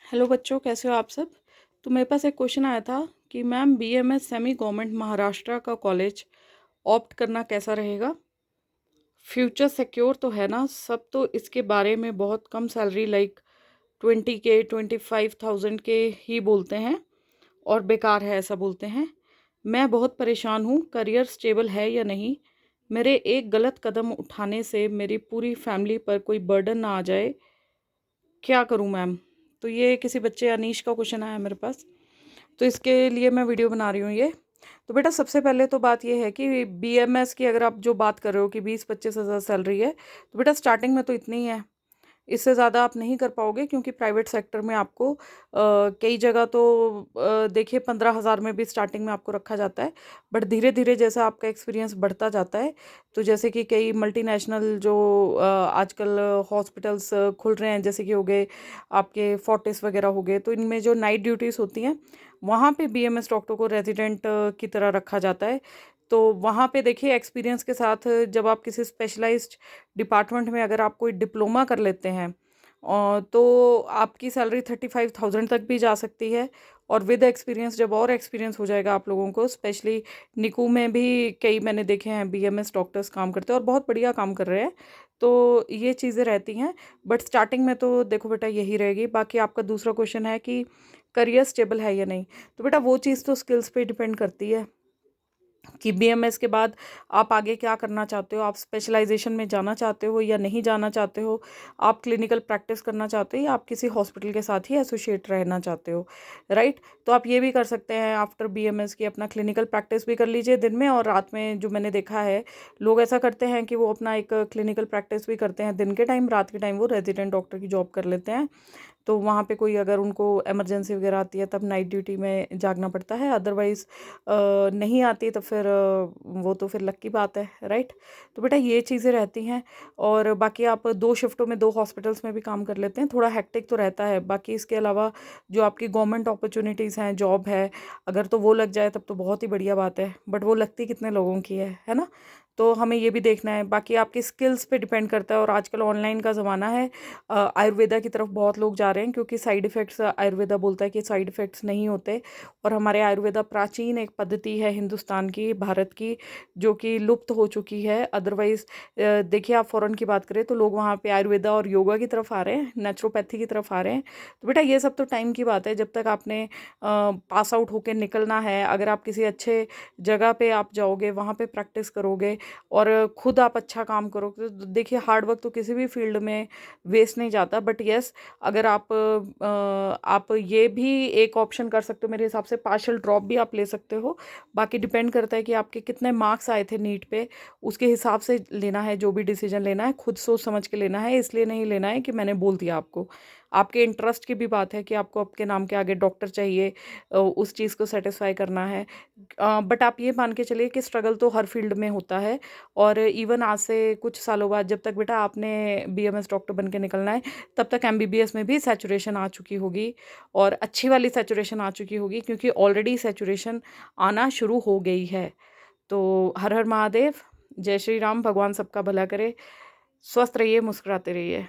Hello बच्चों, कैसे हो आप सब। तो मेरे पास एक क्वेश्चन आया था कि ma'am BMS semi government Maharashtra का कॉलेज ऑप्ट करना कैसा रहेगा। फ्यूचर सिक्योर तो है ना। सब तो इसके बारे में बहुत कम सैलरी लाइक 20K 25,000 के ही बोलते हैं और बेकार है ऐसा बोलते हैं। मैं बहुत परेशान हूँ, करियर स्टेबल है या नहीं। मेरे एक गलत कदम उठाने से मेरी पूरी फैमिली पर कोई बर्डन ना आ जाए, क्या करूँ मैम। तो ये किसी बच्चे अनीश का क्वेश्चन आया मेरे पास, तो इसके लिए मैं वीडियो बना रही हूँ ये। तो बेटा सबसे पहले तो बात ये है कि बीएमएस की अगर आप जो बात कर रहे हो कि 20-25 हज़ार सैलरी है, तो बेटा स्टार्टिंग में तो इतनी ही है। इससे ज़्यादा आप नहीं कर पाओगे क्योंकि प्राइवेट सेक्टर में आपको कई जगह तो देखिए 15 हज़ार में भी स्टार्टिंग में आपको रखा जाता है। बट धीरे धीरे जैसा आपका एक्सपीरियंस बढ़ता जाता है, तो जैसे कि कई मल्टीनेशनल जो आजकल हॉस्पिटल्स खुल रहे हैं, जैसे कि हो गए आपके फोर्टिस वगैरह हो गए, तो इनमें जो नाइट ड्यूटीज़ होती हैं वहाँ पे बीएमएस डॉक्टर को रेजिडेंट की तरह रखा जाता है। तो वहाँ पे देखिए एक्सपीरियंस के साथ जब आप किसी स्पेशलाइज्ड डिपार्टमेंट में अगर आप कोई डिप्लोमा कर लेते हैं तो आपकी सैलरी 35,000 तक भी जा सकती है। और विद एक्सपीरियंस जब और एक्सपीरियंस हो जाएगा आप लोगों को, स्पेशली निकू में भी कई मैंने देखे हैं बीएमएस डॉक्टर्स काम करते हैं और बहुत बढ़िया काम कर रहे हैं। तो ये चीज़ें रहती हैं। बट स्टार्टिंग में तो देखो बेटा यही रहेगी। बाकी आपका दूसरा क्वेश्चन है कि करियर स्टेबल है या नहीं, तो बेटा वो चीज़ तो स्किल्स पे डिपेंड करती है कि बीएमएस के बाद आप आगे क्या करना चाहते हो। आप स्पेशलाइजेशन में जाना चाहते हो या नहीं जाना चाहते हो। आप क्लिनिकल प्रैक्टिस करना चाहते हो या आप किसी हॉस्पिटल के साथ ही एसोसिएट रहना चाहते हो, राइट। तो आप ये भी कर सकते हैं आफ्टर बीएमएस की अपना क्लिनिकल प्रैक्टिस भी कर लीजिए दिन में, और रात में जो मैंने देखा है लोग ऐसा करते हैं कि वो अपना एक क्लिनिकल प्रैक्टिस भी करते हैं दिन के टाइम, रात के टाइम वो रेजिडेंट डॉक्टर की जॉब कर लेते हैं। तो वहाँ पे कोई अगर उनको इमरजेंसी वगैरह आती है तब नाइट ड्यूटी में जागना पड़ता है, अदरवाइज़ नहीं आती तो फिर वो तो फिर लक की बात है, राइट। तो बेटा ये चीज़ें रहती हैं। और बाकी आप 2 शिफ्टों में 2 हॉस्पिटल्स में भी काम कर लेते हैं, थोड़ा हेक्टिक तो रहता है। बाकी इसके अलावा जो आपकी गवर्नमेंट अपॉर्चुनिटीज़ हैं, जॉब है, अगर तो वो लग जाए तब तो बहुत ही बढ़िया बात है। बट वो लगती कितने लोगों की है ना। तो हमें ये भी देखना है। बाकी आपकी स्किल्स पे डिपेंड करता है, और आजकल ऑनलाइन का ज़माना है। आयुर्वेदा की तरफ बहुत लोग जा रहे हैं क्योंकि साइड इफ़ेक्ट्स, आयुर्वेदा बोलता है कि साइड इफ़ेक्ट्स नहीं होते। और हमारे आयुर्वेदा प्राचीन एक पद्धति है हिंदुस्तान की, भारत की, जो कि लुप्त हो चुकी है। अदरवाइज़ देखिए आप फ़ॉरेन की बात करें तो लोग वहाँ पे आयुर्वेदा और योगा की तरफ आ रहे हैं, नेचुरोपैथी की तरफ आ रहे हैं। तो बेटा ये सब तो टाइम की बात है। जब तक आपने पास आउट होकर निकलना है, अगर आप किसी अच्छे जगह पे आप जाओगे, वहाँ पे प्रैक्टिस करोगे और खुद आप अच्छा काम करोगे, तो देखिए हार्ड वर्क तो किसी भी फील्ड में वेस्ट नहीं जाता। बट यस, अगर आप ये भी एक ऑप्शन कर सकते हो मेरे हिसाब से, पार्शियल ड्रॉप भी आप ले सकते हो। बाकी डिपेंड करता है कि आपके कितने मार्क्स आए थे नीट पे, उसके हिसाब से लेना है। जो भी डिसीजन लेना है खुद सोच समझ के लेना है, इसलिए नहीं लेना है कि मैंने बोल दिया आपको। आपके इंटरेस्ट की भी बात है कि आपको आपके नाम के आगे डॉक्टर चाहिए, उस चीज़ को सेटिस्फाई करना है। बट आप ये मान के चलिए कि स्ट्रगल तो हर फील्ड में होता है। और इवन आज से कुछ सालों बाद जब तक बेटा आपने बीएमएस डॉक्टर बन के निकलना है, तब तक एमबीबीएस में भी सैचुरेशन आ चुकी होगी, और अच्छी वाली सैचुरेशन आ चुकी होगी, क्योंकि ऑलरेडी सैचुरेशन आना शुरू हो गई है। तो हर हर महादेव, जय श्री राम, भगवान सबका भला करे। स्वस्थ रहिए, मुस्कुराते रहिए।